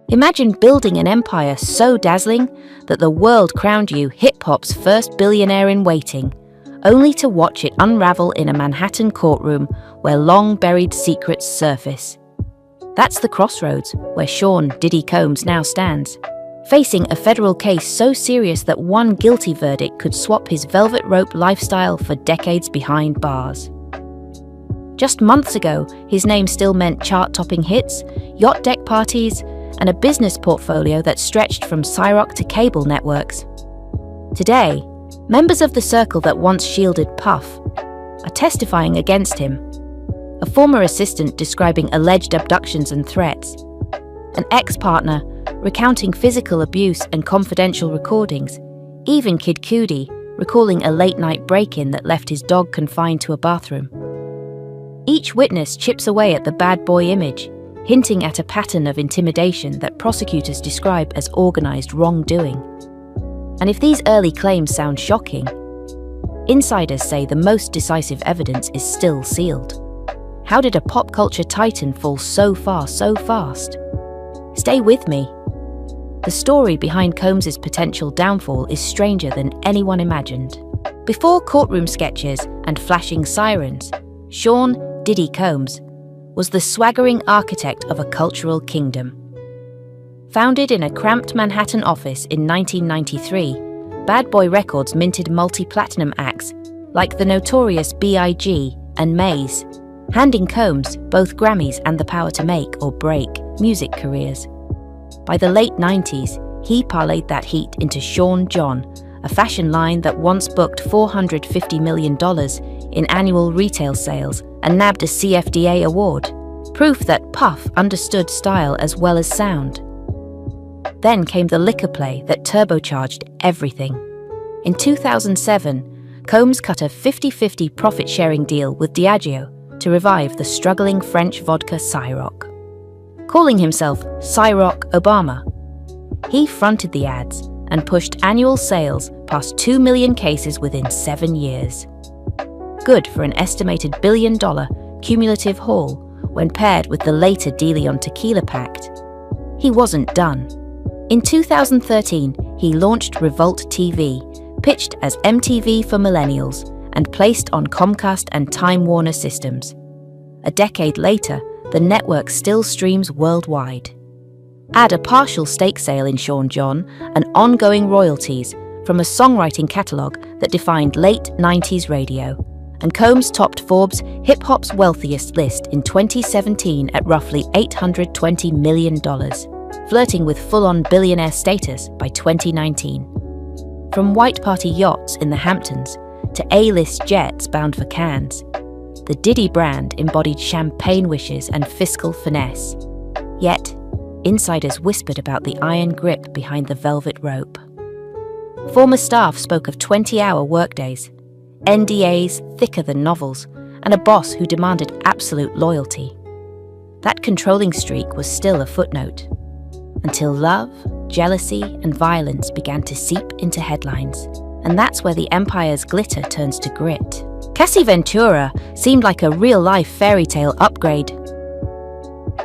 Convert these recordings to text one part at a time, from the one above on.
Imagine building an empire so dazzling that the world crowned you hip-hop's first billionaire-in-waiting, only to watch it unravel in a Manhattan courtroom where long-buried secrets surface. That's the crossroads where Sean "Diddy" Combs now stands, facing a federal case so serious that one guilty verdict could swap his velvet rope lifestyle for decades behind bars. Just months ago, his name still meant chart-topping hits, yacht deck parties, and a business portfolio that stretched from Cyrock to cable networks. Today, members of the circle that once shielded Puff are testifying against him. A former assistant describing alleged abductions and threats, an ex-partner recounting physical abuse and confidential recordings, even Kid Cudi recalling a late-night break-in that left his dog confined to a bathroom. Each witness chips away at the bad boy image, hinting at a pattern of intimidation that prosecutors describe as organized wrongdoing. And if these early claims sound shocking, insiders say the most decisive evidence is still sealed. How did a pop culture titan fall so far so fast? Stay with me. The story behind Combs' potential downfall is stranger than anyone imagined. Before courtroom sketches and flashing sirens, Sean "Diddy" Combs was the swaggering architect of a cultural kingdom. Founded in a cramped Manhattan office in 1993, Bad Boy Records minted multi-platinum acts like the notorious B.I.G. and Maze, handing Combs both Grammys and the power to make or break music careers. By the late 90s, he parlayed that heat into Sean John, a fashion line that once booked $450 million in annual retail sales and nabbed a CFDA award, proof that Puff understood style as well as sound. Then came the liquor play that turbocharged everything. In 2007, Combs cut a 50-50 profit-sharing deal with Diageo to revive the struggling French vodka Cyrock. Calling himself Cyrock Obama, he fronted the ads and pushed annual sales past 2 million cases within 7 years. Good for an estimated billion-dollar cumulative haul when paired with the later De Leon Tequila Pact. He wasn't done. In 2013, he launched Revolt TV, pitched as MTV for millennials, and placed on Comcast and Time Warner systems. A decade later, the network still streams worldwide. Add a partial stake sale in Sean John and ongoing royalties from a songwriting catalogue that defined late 90s radio, and Combs topped Forbes' hip-hop's wealthiest list in 2017 at roughly $820 million, flirting with full-on billionaire status by 2019. From white party yachts in the Hamptons to A-list jets bound for Cannes, the Diddy brand embodied champagne wishes and fiscal finesse. Yet, insiders whispered about the iron grip behind the velvet rope. Former staff spoke of 20-hour workdays, NDAs thicker than novels, and a boss who demanded absolute loyalty. That controlling streak was still a footnote, until love, jealousy, and violence began to seep into headlines. And that's where the empire's glitter turns to grit. Cassie Ventura seemed like a real-life fairy tale upgrade.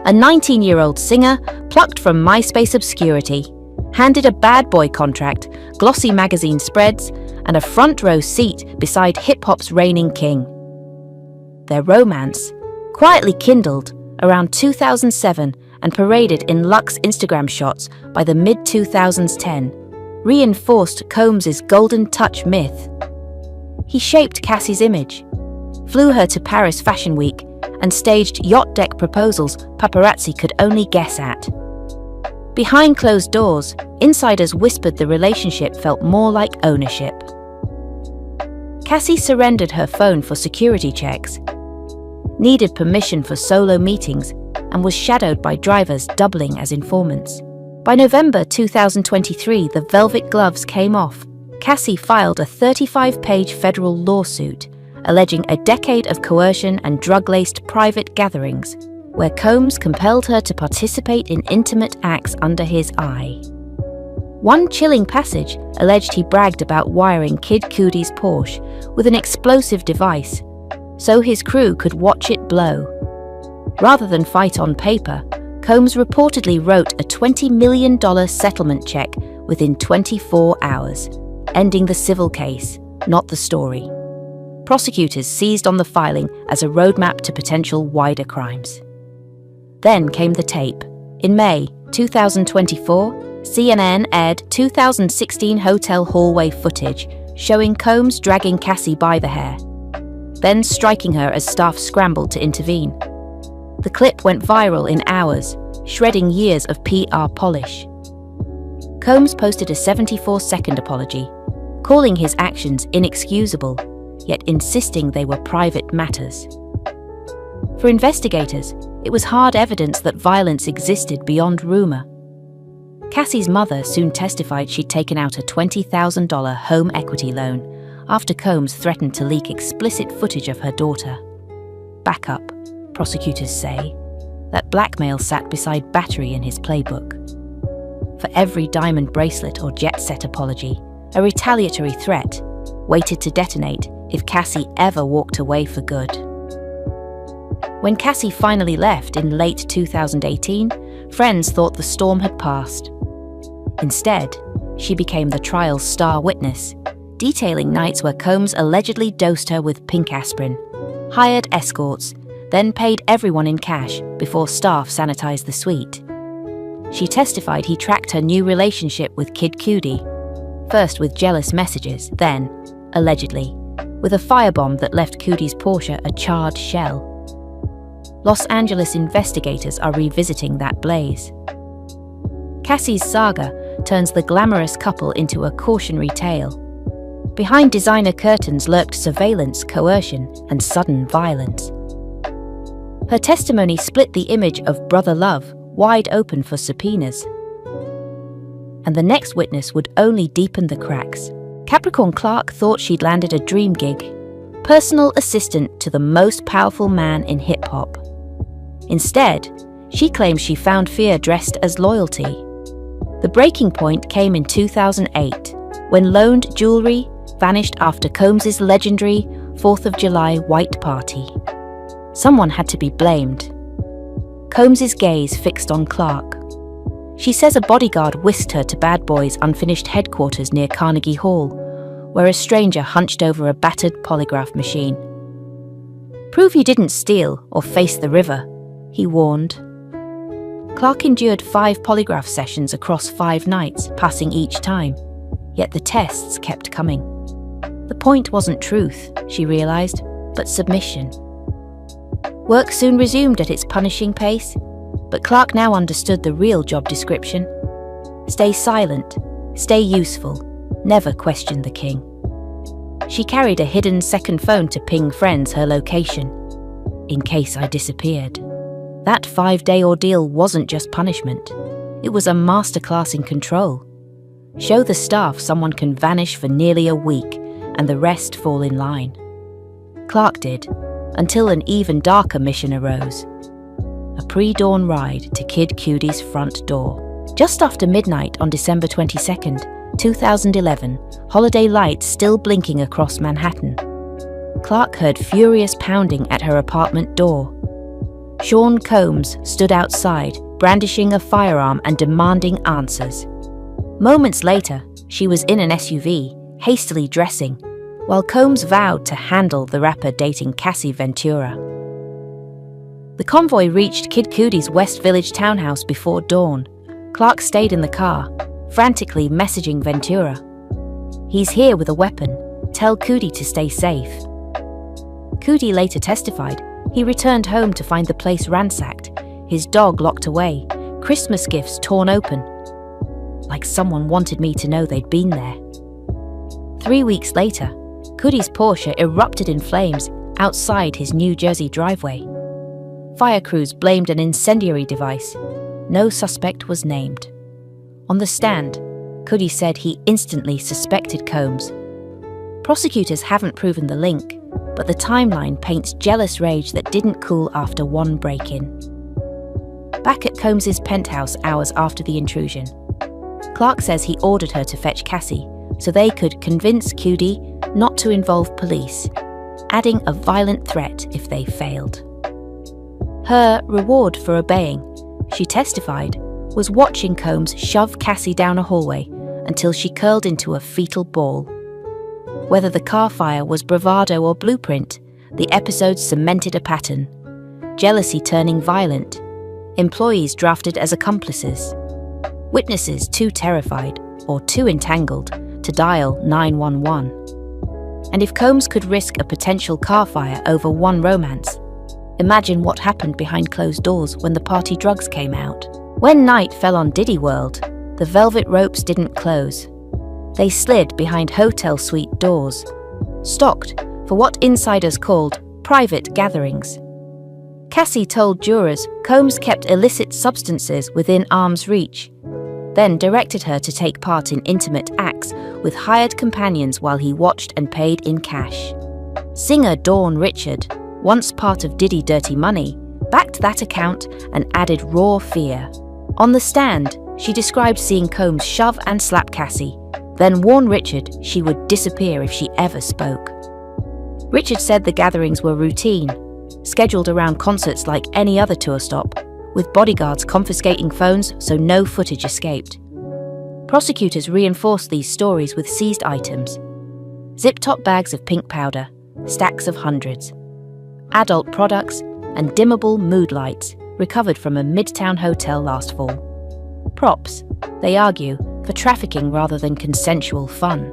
A 19-year-old singer plucked from MySpace obscurity, handed a bad boy contract, glossy magazine spreads, and a front-row seat beside hip-hop's reigning king. Their romance, quietly kindled around 2007 and paraded in luxe Instagram shots by the mid-2010s, reinforced Combs' golden touch myth. He shaped Cassie's image, flew her to Paris Fashion Week, and staged yacht deck proposals paparazzi could only guess at. Behind closed doors, insiders whispered the relationship felt more like ownership. Cassie surrendered her phone for security checks, needed permission for solo meetings, and was shadowed by drivers doubling as informants. By November 2023, the velvet gloves came off. Cassie filed a 35-page federal lawsuit alleging a decade of coercion and drug-laced private gatherings, where Combs compelled her to participate in intimate acts under his eye. One chilling passage alleged he bragged about wiring Kid Cudi's Porsche with an explosive device, so his crew could watch it blow. Rather than fight on paper, Combs reportedly wrote a $20 million settlement check within 24 hours, ending the civil case, not the story. Prosecutors seized on the filing as a roadmap to potential wider crimes. Then came the tape. In May 2024, CNN aired 2016 hotel hallway footage showing Combs dragging Cassie by the hair, then striking her as staff scrambled to intervene. The clip went viral in hours, shredding years of PR polish. Combs posted a 74-second apology, calling his actions inexcusable, yet insisting they were private matters. For investigators, it was hard evidence that violence existed beyond rumor. Cassie's mother soon testified she'd taken out a $20,000 home equity loan after Combs threatened to leak explicit footage of her daughter. Backup, prosecutors say, that blackmail sat beside battery in his playbook. For every diamond bracelet or jet set apology, a retaliatory threat waited to detonate if Cassie ever walked away for good. When Cassie finally left in late 2018, friends thought the storm had passed. Instead, she became the trial's star witness, detailing nights where Combs allegedly dosed her with pink aspirin, hired escorts, then paid everyone in cash before staff sanitized the suite. She testified he tracked her new relationship with Kid Cudi, first with jealous messages, then, allegedly, with a firebomb that left Cudi's Porsche a charred shell. Los Angeles investigators are revisiting that blaze. Cassie's saga turns the glamorous couple into a cautionary tale. Behind designer curtains lurked surveillance, coercion, and sudden violence. Her testimony split the image of brother love wide open for subpoenas. And the next witness would only deepen the cracks. Capricorn Clark thought she'd landed a dream gig, personal assistant to the most powerful man in hip-hop. Instead, she claims she found fear dressed as loyalty. The breaking point came in 2008, when loaned jewelry vanished after Combs's legendary 4th of July white party. Someone had to be blamed. Combs's gaze fixed on Clark. She says a bodyguard whisked her to Bad Boy's unfinished headquarters near Carnegie Hall, where a stranger hunched over a battered polygraph machine. "Prove you didn't steal or face the river," he warned. Clark endured 5 polygraph sessions across 5 nights, passing each time, yet the tests kept coming. The point wasn't truth, she realized, but submission. Work soon resumed at its punishing pace, but Clark now understood the real job description. Stay silent, stay useful, never question the king. She carried a hidden second phone to ping friends her location, in case I disappeared. That 5-day ordeal wasn't just punishment. It was a masterclass in control. Show the staff someone can vanish for nearly a week and the rest fall in line. Clark did, until an even darker mission arose. A pre-dawn ride to Kid Cudi's front door. Just after midnight on December 22nd, 2011, holiday lights still blinking across Manhattan. Clark heard furious pounding at her apartment door. Sean Combs stood outside, brandishing a firearm and demanding answers. Moments later, she was in an SUV, hastily dressing, while Combs vowed to handle the rapper dating Cassie Ventura. The convoy reached Kid Cudi's West Village townhouse before dawn. Clark stayed in the car, frantically messaging Ventura. "He's here with a weapon. Tell Cudi to stay safe." Cudi later testified he returned home to find the place ransacked, his dog locked away, Christmas gifts torn open. "Like someone wanted me to know they'd been there." 3 weeks later, Cudi's Porsche erupted in flames outside his New Jersey driveway. Fire crews blamed an incendiary device. No suspect was named. On the stand, Cudi said he instantly suspected Combs. Prosecutors haven't proven the link, but the timeline paints jealous rage that didn't cool after one break-in. Back at Combs's penthouse hours after the intrusion, Clark says he ordered her to fetch Cassie so they could convince Cudi not to involve police, adding a violent threat if they failed. Her reward for obeying, she testified, was watching Combs shove Cassie down a hallway until she curled into a fetal ball. Whether the car fire was bravado or blueprint, the episode cemented a pattern. Jealousy turning violent, employees drafted as accomplices, witnesses too terrified or too entangled to dial 911. And if Combs could risk a potential car fire over one romance, imagine what happened behind closed doors when the party drugs came out. When night fell on Diddy World, the velvet ropes didn't close. They slid behind hotel suite doors, stocked for what insiders called private gatherings. Cassie told jurors Combs kept illicit substances within arm's reach, then directed her to take part in intimate acts with hired companions while he watched and paid in cash. Singer Dawn Richard, once part of Diddy Dirty Money, backed that account and added raw fear. On the stand, she described seeing Combs shove and slap Cassie, then warn Richard she would disappear if she ever spoke. Richard said the gatherings were routine, scheduled around concerts like any other tour stop, with bodyguards confiscating phones so no footage escaped. Prosecutors reinforced these stories with seized items: zip-top bags of pink powder, stacks of hundreds, adult products, and dimmable mood lights recovered from a midtown hotel last fall. Props, they argue, for trafficking rather than consensual fun.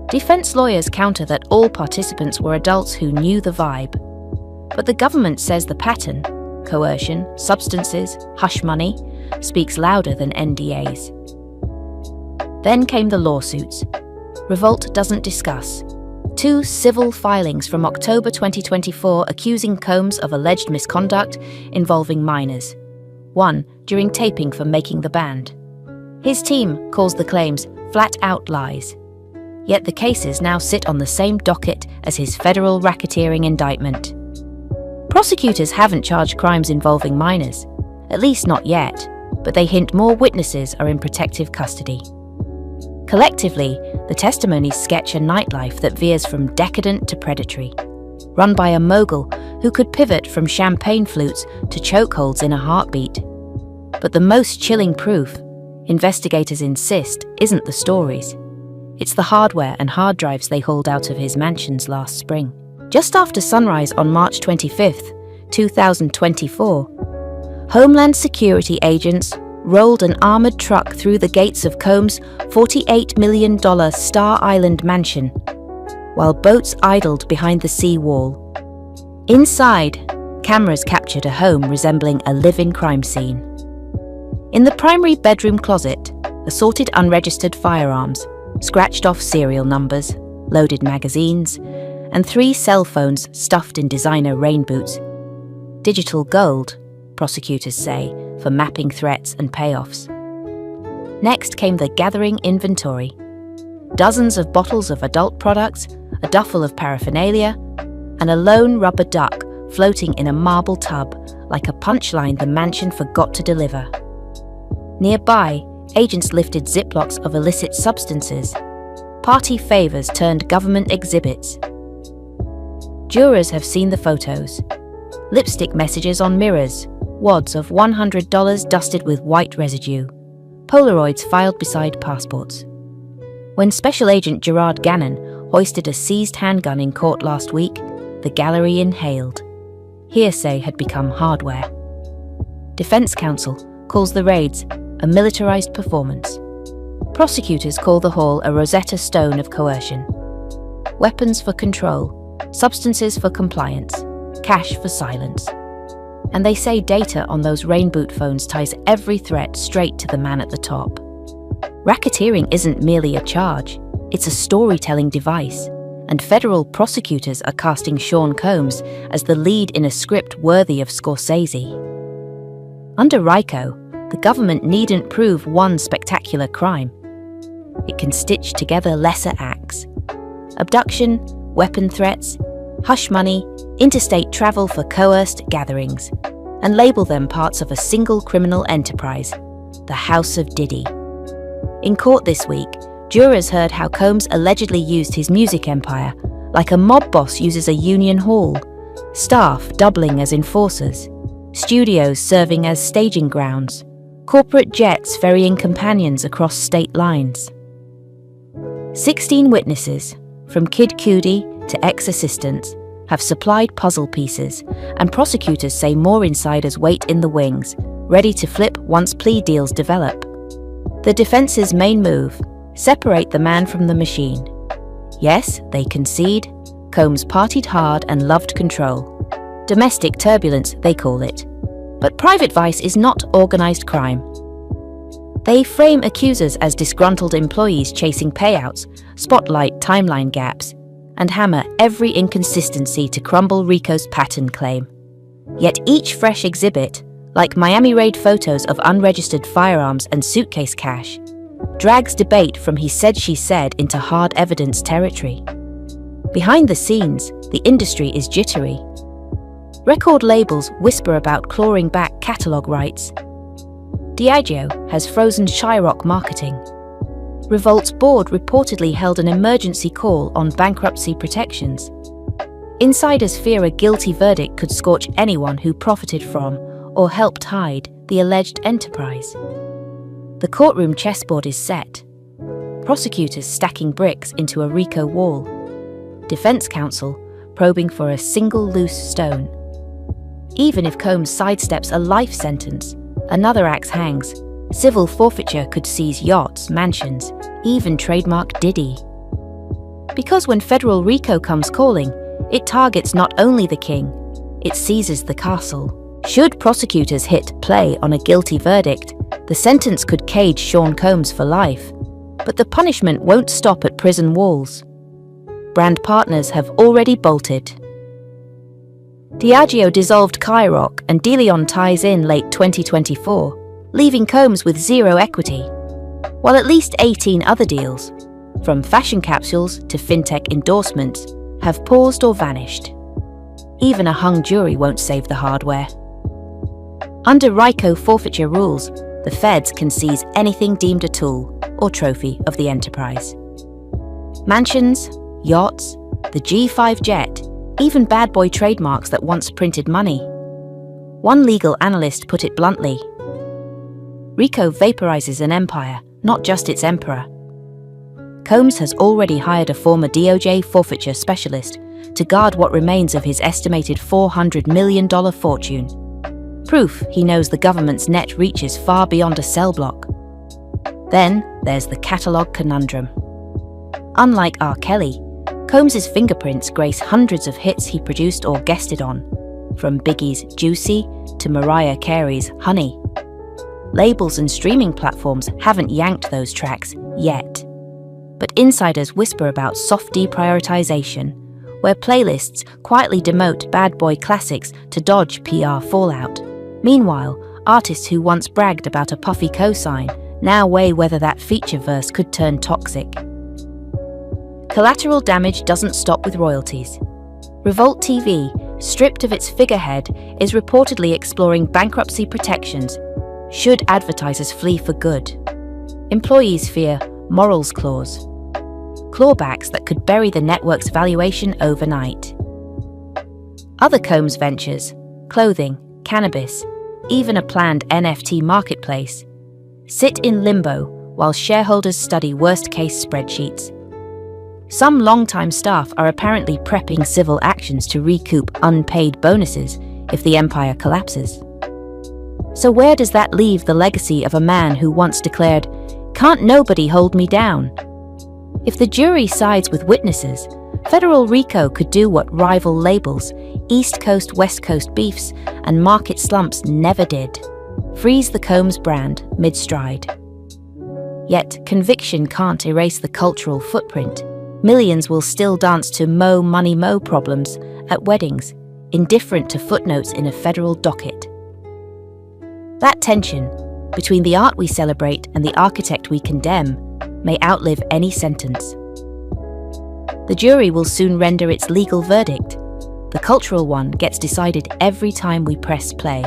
Defense lawyers counter that all participants were adults who knew the vibe. But the government says the pattern, coercion, substances, hush money, speaks louder than NDAs. Then came the lawsuits. Revolt doesn't discuss. 2 civil filings from October 2024 accusing Combs of alleged misconduct involving minors. One during taping for Making the Band. His team calls the claims flat-out lies. Yet the cases now sit on the same docket as his federal racketeering indictment. Prosecutors haven't charged crimes involving minors, at least not yet, but they hint more witnesses are in protective custody. Collectively, the testimonies sketch a nightlife that veers from decadent to predatory, run by a mogul who could pivot from champagne flutes to chokeholds in a heartbeat. But the most chilling proof, investigators insist, isn't the stories. It's the hardware and hard drives they hauled out of his mansions last spring. Just after sunrise on March 25th, 2024, Homeland Security agents rolled an armored truck through the gates of Combs' $48 million Star Island mansion, while boats idled behind the sea wall. Inside, cameras captured a home resembling a live-in crime scene. In the primary bedroom closet, assorted unregistered firearms, scratched-off serial numbers, loaded magazines, and 3 cell phones stuffed in designer rain boots. Digital gold, prosecutors say, for mapping threats and payoffs. Next came the gathering inventory. Dozens of bottles of adult products, a duffel of paraphernalia, and a lone rubber duck floating in a marble tub like a punchline the mansion forgot to deliver. Nearby, agents lifted ziplocs of illicit substances, party favors turned government exhibits. Jurors have seen the photos. Lipstick messages on mirrors, wads of $100 dusted with white residue, Polaroids filed beside passports. When Special Agent Gerard Gannon hoisted a seized handgun in court last week, the gallery inhaled. Hearsay had become hardware. Defense counsel calls the raids a militarized performance. Prosecutors call the haul a Rosetta Stone of coercion. Weapons for control, substances for compliance, cash for silence. And they say data on those rain boot phones ties every threat straight to the man at the top. Racketeering isn't merely a charge, it's a storytelling device, and federal prosecutors are casting Sean Combs as the lead in a script worthy of Scorsese. Under RICO, the government needn't prove one spectacular crime. It can stitch together lesser acts. Abduction, weapon threats, hush money, interstate travel for coerced gatherings, and label them parts of a single criminal enterprise, the House of Diddy. In court this week, jurors heard how Combs allegedly used his music empire like a mob boss uses a union hall, staff doubling as enforcers, studios serving as staging grounds, corporate jets ferrying companions across state lines. 16 witnesses, from Kid Cudi to ex-assistants, have supplied puzzle pieces, and prosecutors say more insiders wait in the wings, ready to flip once plea deals develop. The defense's main move: separate the man from the machine. Yes, they concede, Combs partied hard and loved control. Domestic turbulence, they call it. But private vice is not organized crime. They frame accusers as disgruntled employees chasing payouts, spotlight timeline gaps, and hammer every inconsistency to crumble RICO's pattern claim. Yet each fresh exhibit, like Miami raid photos of unregistered firearms and suitcase cash, drags debate from he said she said into hard evidence territory. Behind the scenes, the industry is jittery. Record labels whisper about clawing back catalog rights. Diageo has frozen Shyrock marketing. Revolt's board reportedly held an emergency call on bankruptcy protections. Insiders fear a guilty verdict could scorch anyone who profited from or helped hide the alleged enterprise. The courtroom chessboard is set. Prosecutors stacking bricks into a RICO wall. Defense counsel probing for a single loose stone. Even if Combs sidesteps a life sentence, another axe hangs. Civil forfeiture could seize yachts, mansions, even trademark Diddy. Because when federal RICO comes calling, it targets not only the king, it seizes the castle. Should prosecutors hit play on a guilty verdict, the sentence could cage Sean Combs for life. But the punishment won't stop at prison walls. Brand partners have already bolted. Diageo dissolved Shyrock and DeLeon ties in late 2024, leaving Combs with zero equity, while at least 18 other deals, from fashion capsules to fintech endorsements, have paused or vanished. Even a hung jury won't save the hardware. Under RICO forfeiture rules, the feds can seize anything deemed a tool or trophy of the enterprise. Mansions, yachts, the G5 jet, even bad boy trademarks that once printed money. One legal analyst put it bluntly: RICO vaporizes an empire, not just its emperor. Combs has already hired a former DOJ forfeiture specialist to guard what remains of his estimated $400 million fortune. Proof he knows the government's net reaches far beyond a cell block. Then there's the catalog conundrum. Unlike R. Kelly, Combs's fingerprints grace hundreds of hits he produced or guested on, from Biggie's Juicy to Mariah Carey's Honey. Labels and streaming platforms haven't yanked those tracks yet. But insiders whisper about soft deprioritization, where playlists quietly demote bad boy classics to dodge PR fallout. Meanwhile, artists who once bragged about a puffy cosign now weigh whether that feature verse could turn toxic. Collateral damage doesn't stop with royalties. Revolt TV, stripped of its figurehead, is reportedly exploring bankruptcy protections should advertisers flee for good. Employees fear morals clause, clawbacks that could bury the network's valuation overnight. Other Combs ventures, clothing, cannabis, even a planned NFT marketplace, sit in limbo while shareholders study worst-case spreadsheets. Some longtime staff are apparently prepping civil actions to recoup unpaid bonuses if the empire collapses. So where does that leave the legacy of a man who once declared, "Can't nobody hold me down"? If the jury sides with witnesses, federal RICO could do what rival labels, East Coast-West Coast beefs, and market slumps never did: freeze the Combs brand mid-stride. Yet conviction can't erase the cultural footprint. Millions will still dance to Mo Money Mo problems at weddings, indifferent to footnotes in a federal docket. That tension between the art we celebrate and the architect we condemn may outlive any sentence. The jury will soon render its legal verdict. The cultural one gets decided every time we press play.